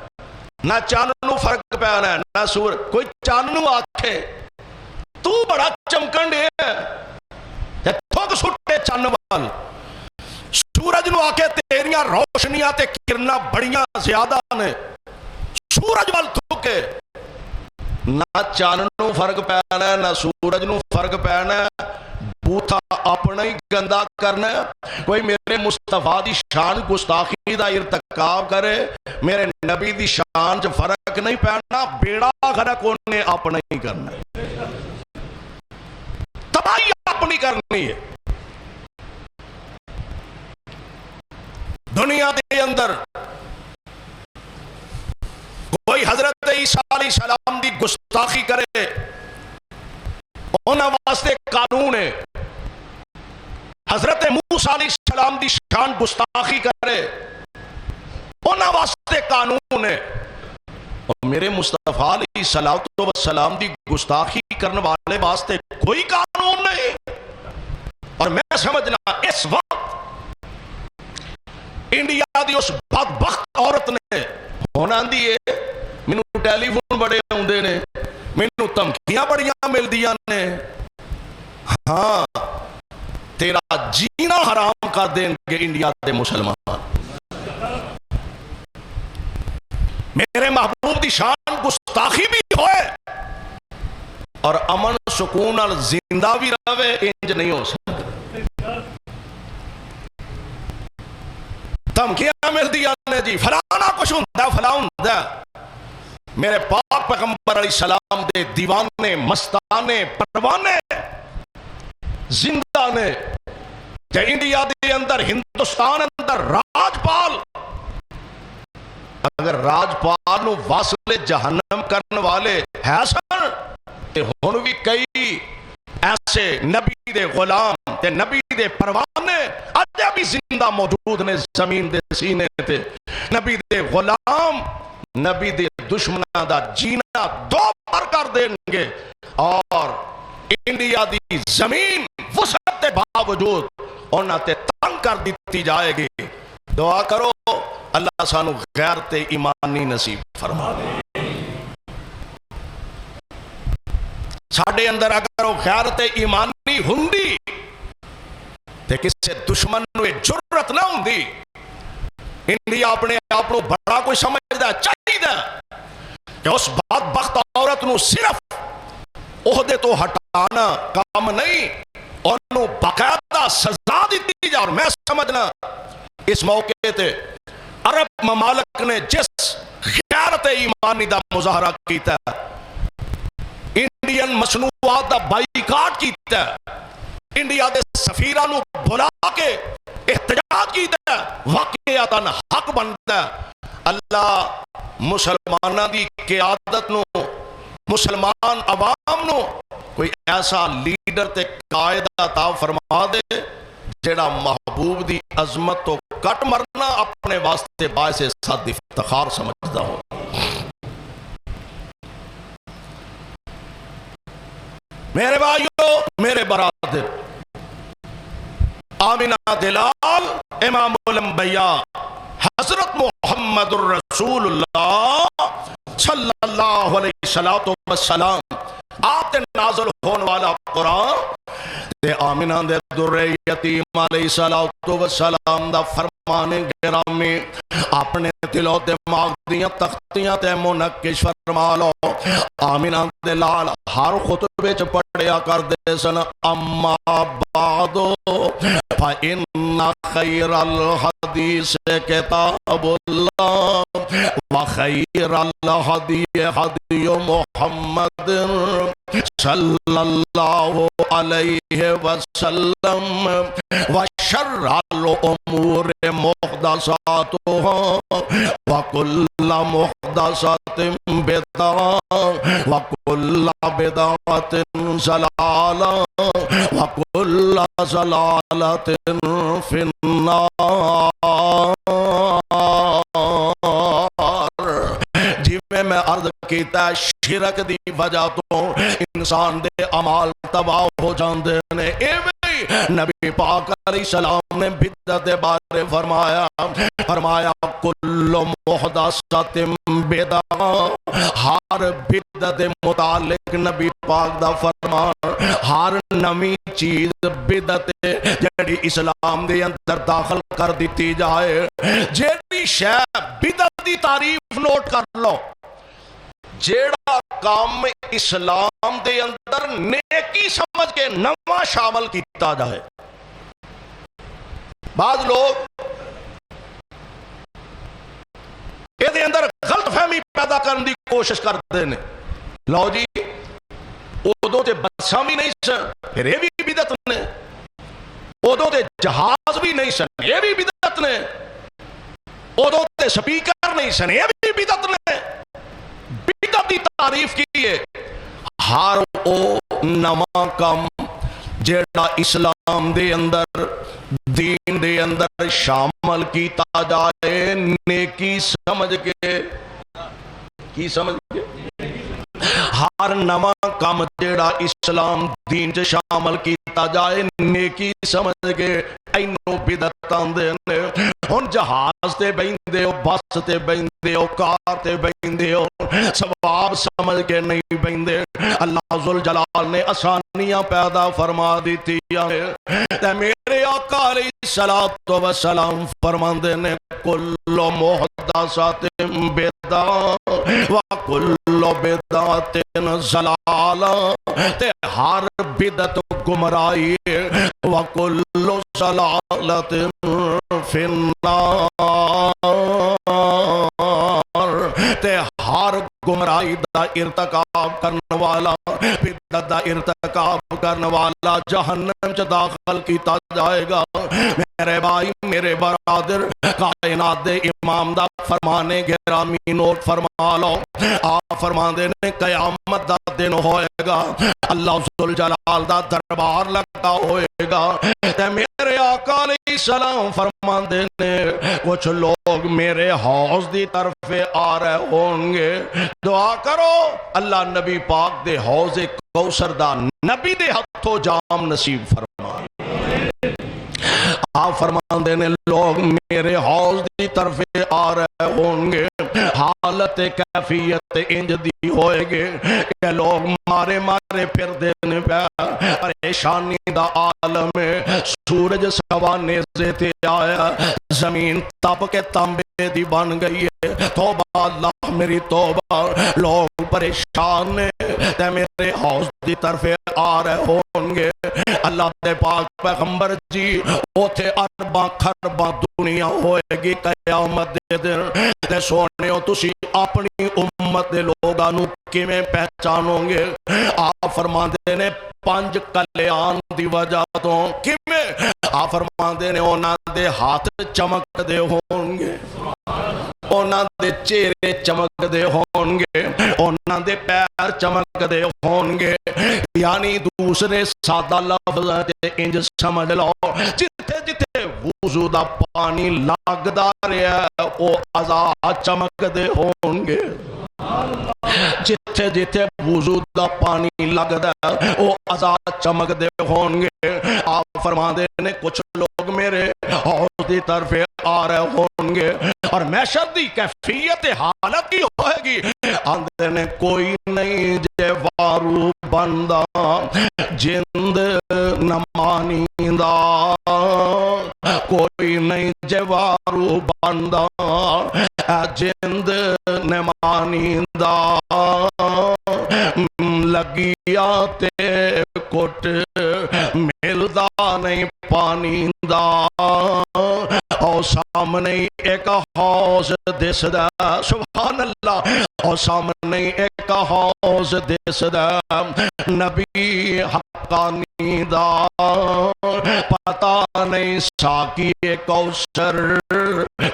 A: نہ چن نو فرق پینا ہے نہ سورج. کوئی چن نو آکھے تو بڑا چمکن دے تے تھوک سٹے چن وال سورج نو آکے تیریاں روشنیاں تے کرنا بڑیاں زیادہ نے سورج وال تھوکے نہ چان نو فرق پینا نہ سورج نو فرق پینا بوتھا اپنا ہی گندا کرنا کوئی میرے مصطفیٰ دی شان گستاخی دا ارتکاب کرے میرے نبی دی شان چ فرق نہیں پینا بیڑا غرق انہیں اپنا ہی کرنا تباہی اپنی کرنی ہے دنیا دے اندر کوئی حضرت عیسیٰ علیہ السلام دی گستاخی کرے انہاں واسطے قانون ہے حضرت موسیٰ علیہ السلام دی شان گستاخی کرے انہاں واسطے قانون ہے اور میرے مصطفیٰ علیہ السلام دی گستاخی کرنے والے واسطے کوئی قانون نہیں اور میں سمجھنا اس وقت انڈیا دی اس بدبخت عورت نے ہونا دیئے مینوں ٹیلی فون بڑے ہوندے نے مینوں دھمکیاں بڑیاں مل دیاں نے ہاں تیرا جینا حرام کر دیں گے انڈیا دے مسلمان میرے محبوب دی شان گستاخی بھی ہوئے اور امن سکون اور زندہ بھی رہے انج نہیں ہو سکتا دھمکیاں مل دیا نے جی فلانا کچھ ہوندا فلاں ہوندا میرے پاک پیغمبر علیہ السلام دے دیوانے مستانے پروانے زندہ نے تے انڈیا دے اندر ہندوستان اندر راجپال اگر راجپال نو واصل جہنم کرنے والے ہے سن تے ہن بھی کئی ایسے نبی دے غلام تے نبی دے پروانے اج بھی زندہ موجود نے زمین دے سینے تے نبی دے غلام نبی دے دشمناں دا جینا دو بار کر دیں گے اور انڈیا دی زمین وسعت کے باوجود انہاں تے تنگ کر دیتی جائے گی دعا کرو اللہ سانو غیرت ایمانی نصیب فرما دے ساڈے اندر اگر وہ غیرت ایمانی ہوندی تے کسے دشمن نو جرت نہ ہوندی انڈیا اپنے آپ کو بڑا کوئی سمجھدا چاہیے کہ اس بدبخت عورت نو صرف عہدے تو ہٹانا کام نہیں انہوں باقاعدہ سزا دیتی جا اور میں سمجھنا اس موقع تے عرب ممالک نے جس غیرت ایمانی دا مظاہرہ کیتا ہے انڈین مصنوعات دا بائیکاٹ کیتا ہے انڈیا دے سفیران نو بلا کے احتجاج کیتا ہے واقعاتاً حق بنتا ہے اللہ مسلمانہ دی قیادت نو مسلمان عوام نو کوئی ایسا لیڈر تے قائد عطا فرما دے جڑا محبوب دی عظمت تو کٹ مرنا اپنے واسطے باعث صد افتخار سمجھدا ہو میرے بھائیو میرے برادر آمنہ دلال امام الانبیاء حضرت محمد الرسول اللہ صلی اللہ علیہ وسلم آپ نازل ہونے والا قرآن تے آمنہ دے در یتیم علیہ السلام دا فرمان گرامی اپنے دل و دماغ دیاں تختیاں تے منقش فرما لو آمنہ دلال ہر خطبے چ پڑھیا کر دے سن اما بعدو فإن خیر الحدیث کتاب اللہ وخیر الحدی حدی محمد صلی اللہ علیہ وسلم وشر الامور محدثاتها وكل محدثة بدعة وكل بدعة ضلالة وكل ضلالة في النار میں عرض کیتا شرک دی وجہ تو انسان دے عمال تباہ ہو جاندے نے نبی پاک علیہ السلام نے بدعت دے بارے فرمایا وَكُلُّ مُحْدَثَةٍ بِدْعَةٌ، ہر بدعت متعلق نبی پاک دا فرمان ہر نمی چیز بدعت جڑی اسلام دے اندر داخل کر دیتی جائے. جیڑی شے بدعت دی تعریف نوٹ کر لو، جیڑا کام اسلام دے اندر نیکی سمجھ کے نواں شامل کیتا جائے. بعض لوگ یہ دے اندر غلط فہمی پیدا کرنے دی کوشش کرتے ہیں. لو جی ادو تے بساں بھی نہیں سن، پھر یہ بھی بدعت نے. ادو تے جہاز بھی نہیں سن، یہ بھی بدعت نے. ادو تے سپیکر نہیں سن، یہ بھی بدعت نے. بدعت دی تعریف کی ہے ہر او نواں کام جیڑا اسلام دے اندر دین دے اندر شامل کیتا جائے نیکی سمجھ کے. کی سمجھ کے؟ ہر نواں کام جیڑا اسلام دین چ شامل کیتا جائے نیکی سمجھ کے اینو بدعت آندے نے. ہن جہاز تے بیندے ہو، بس تے بیندے ہو، کار تے بیندے ہو، ثواب سمجھ کے نہیں بیندے. اللہ ذوالجلال نے آسانیاں پیدا فرما دیتی ہیں. تے میرے آقا علیہ الصلوۃ والسلام فرماندے نے کل محدثات بدعۃ وکل بدعۃ ضلالہ، تے ہر بدعت گمراہی ہے. وکل ضلالۃ فی النار، تے ہر گمراہی دا ارتکاب کرنے والا، بدعت دا ارتکاب کرنے والا جہنم چ داخل کیتا جائے گا. میرے بھائی میرے برادر، کائنات دے امام دا فرمانے گرامی نوٹ فرما لو. آپ فرماندے نے قیامت دا دن ہوئے گا، اللہ ذوالجلال دا دربار لگا ہوئے گا. تے میرے آقا علیہ السلام فرماندے نے کچھ لوگ میرے حوض دی طرف آ رہے ہوں گے. دعا کرو اللہ نبی پاک دے حوض کوثر دا نبی دے ہتھوں جام نصیب فرما. آپ فرماندے نے لوگ میرے حوض دی طرف آ رہے ہوں گے، حالت کیفیت انج دی ہوئے گے کہ لوگ مارے مارے پھر دینے پہ پریشانی دا عالم ہے. سورج سوا نیزے تے آیا، زمین تپ کے تانبے دی بن گئی ہے. توبہ اللہ میری توبہ. لوگ پریشان نے تے میرے حوض دی طرف آ رہے ہوں گے. اللہ دے پاک پیغمبر جی اوتھے ارباں خرباں دنیا ہوئے گی قیامت دے دن. تے سونےو تسی اپنی امت دے لوگاں نو کیویں پہچانو گے؟ آپ فرماندے نے 5 کلیان دی وجہ تو. کیویں؟ آپ فرماندے نے انہاں دے ہاتھ چمک دے ہوں گے، انہاں دے چہرے چمک دے ہوں گے، انہاں دے پیر چمک دے ہوں گے. یعنی دوسرے سادہ لفظ انج سمجھ لو، جتھے جتھے وضو دا پانی لگدا رہیا او اعضاء چمک دے ہوں گے. جتھے جتھے وضو دا پانی لگدا او اعضاء چمک دے ہوں گے. آپ فرماندے نے کچھ لوگ میرے حوض دی طرف آ رہے ہوں گے اور محشر دی کیفیت حالت کی ہوئے گی. آندے نے کوئی نہیں جے وارو بندہ جند نمانیندہ، کوئی نہیں جے وارو بندہ جند نمانیندہ. لگیا تے کٹ ملدا نہیں پانیندہ. او سامنے ایک حوض دسدا، سبحان اللہ، او سامنے ایک حوض دسدا نبی حقانی دا. پتہ نہیں ساقی کوثر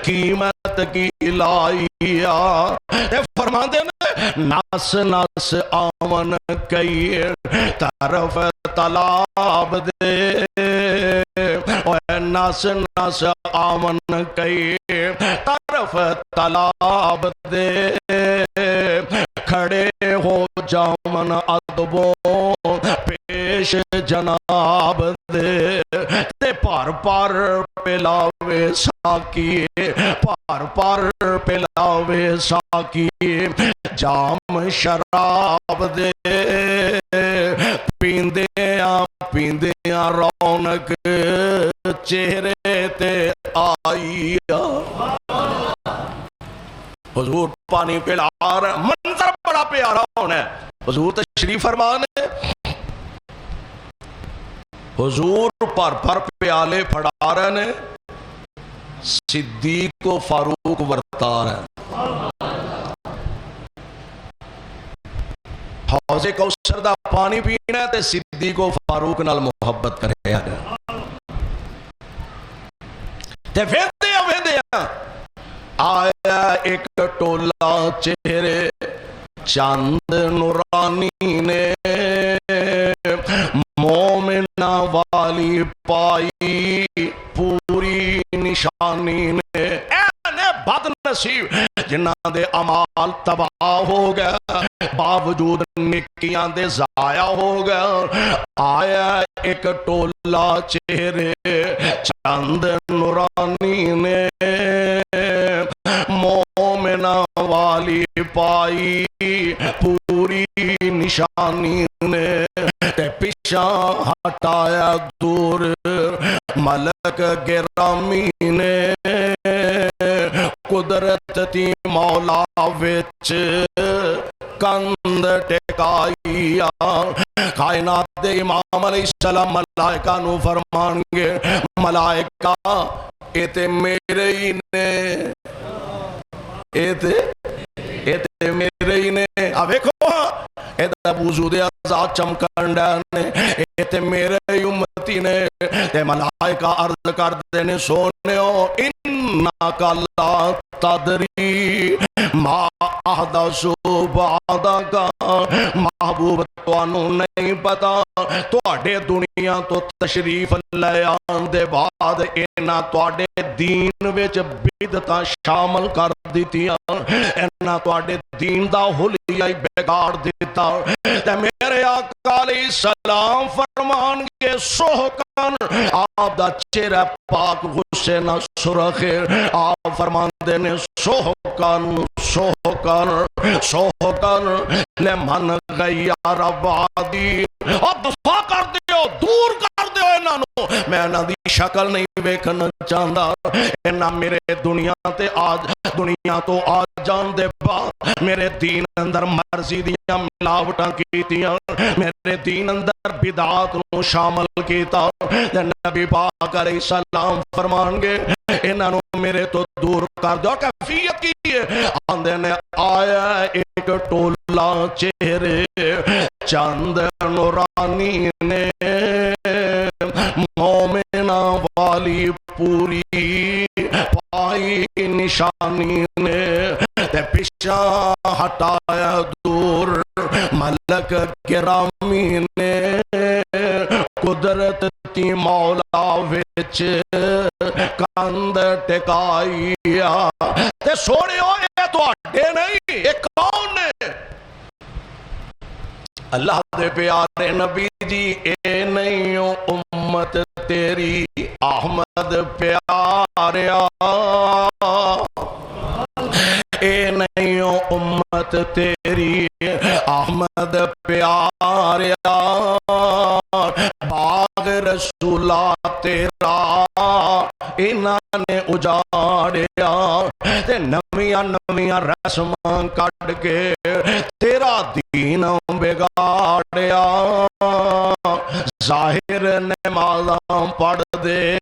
A: قیمت کی لائیا. فرماندے ناس ناس آمن کئی طرف تلاب دے، ناس ناس آمن کئی طرف تلاب دے. کھڑے ہو جامن ادبوں پیش جناب دے. تے پار پار پلاوے ساکیے پار پار پلاوے ساکیے جام شراب دے پیندیاں رونق چہرے تے آئی حضور پانی پلا رہے منظر بڑا پیارا ہونا ہے حضور تشریف فرمانے حضور پر پیالے پھڑا رہے ہیں صدیق و فاروق ورتا رہے ہیں حوض کوثر دا پانی پینا ہے تے صدیق و فاروق نال محبت کرے تے ویندے آیا ایک ٹولا چہرے چاند نورانی نے مومنہ والی پائی پوری نشانی نے بد نصیب جنہ دے عمال تباہ ہو گیا باوجود نکیاں دے ضائع ہو گیا آیا ایک ٹولا چہرے چاند نورانی نے مومنہ والی پائی پوری نشانی نے پیچھا ہٹایا دور ملک گرامی نے قدرت تی مولا وچ کند ٹکائیا کائنات دے امام علیہ السلام ملائکہ نو فرمان گے ملائکہ اے تے میرے ہی نے اے تے میرے ہی نے ویکھو اے تے وجود ازاد چمکن ڈے اے تے میرے ہی امتی نے تے ملائکہ عرض کر دینے سونےو انکا لا تدری ما احدثو بعدکا محبوب توانو نہیں پتا توڑے دنیا تو تشریف لے آندے بعد اینا توڑے دین وچ بدعتاں شامل کر دیتیاں اینا توڑے دین دا حلیہ بگاڑ دیتا تے میرے آقا علیہ السلام فرمان کے سوکن آپ دا چہرہ پاک غصے نہ سرخے آپ فرمان دینے سوکن لمن غیر عبادی اب دفاع کر دیو دور کر دیو انہوں میں انہوں دی شکل نہیں بیکھنا چاہتا انہوں میرے دنیا تو آج جان دے بعد میرے دین اندر مرضی دیاں ملاوٹاں کیتیاں میرے دین اندر بدعات نو شامل کیتا نبی پاک علیہ السلام فرمان گے انہوں میرے تو دور کر دو کیفیت کی ہے آندے نے آیا ایک ٹولا چہرے چاند نورانی نے مومنہ والی پوری پائی نشانی نے پیچھا ہٹایا دور ملک گرامی نے قدرت تی مولا وچ کند ٹکائیا تے سوڑے ہوئے تو اڈے نہیں ایک کون نے اللہ دے پیارے نبی جی اے نہیں امت تیری احمد پیاریا اے نہیں امت تیری احمد پیاریا باغ رسولہ تیرا انہاں نے اجاڑیا تے نویاں رسماں کٹ کے تیرا دین بگاڑیا ظاہر نمازاں پڑھ دے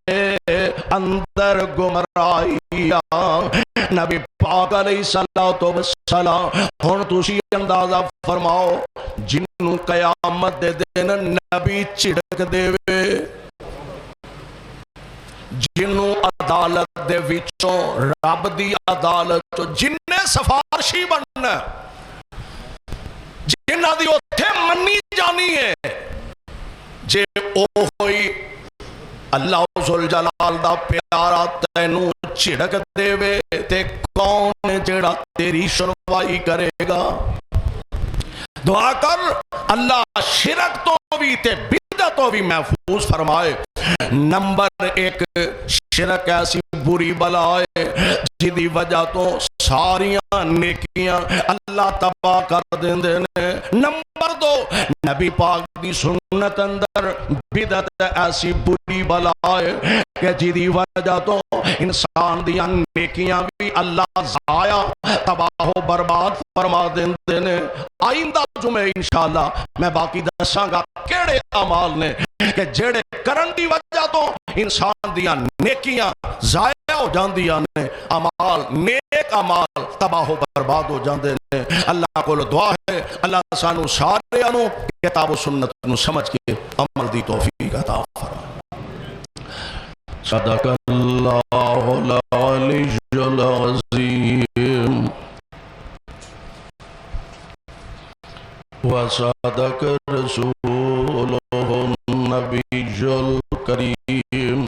A: اندر گمراہیا نبی پاک علیہ السلام ہن تسی اندازہ فرماؤ جنوں قیامت دے دن نبی چڑک دے جنوں عدالت دے وچوں رب دی عدالت جن نے سفارشی بننا جنہ دی اوتھے منی جانی ہے جے او ہوئی اللہ ذوالجلال دا پیارا تینوں چھڑک دے وے تے کون جڑا تیری سنوائی کرے گا دعا کر اللہ شرک تو بھی تے بدعت تو بھی محفوظ فرمائے نمبر ایک شرک ایسی بری بلا ہے جدی وجہ تو ساریاں نیکیاں اللہ تباہ کر دیندے نے۔ نمبر دو نبی پاک دی سنت اندر بدعت ایسی بری بلا ہے کہ جدی وجہ تو انسان دی نیکیاں بھی اللہ ضائع تباہ و برباد فرما دیندے نے۔ آئندہ جمعے انشاءاللہ میں باقی دساں گا کیڑے اعمال نے کہ جڑے کرن دی وجہ تو انسان دیاں نیکیاں ضائع ہو جاندیاں نے، اعمال نیک اعمال تباہ و برباد ہو جاندے نے۔ اللہ کو دعا ہے اللہ سانو سارے انو کتاب و سنت نو سمجھ کے عمل دی توفیق عطا فرمائے۔ صدق اللہ العلی العظیم وصدق رسولہ النبی الکریم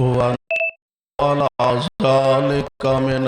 A: وعلی ذلک من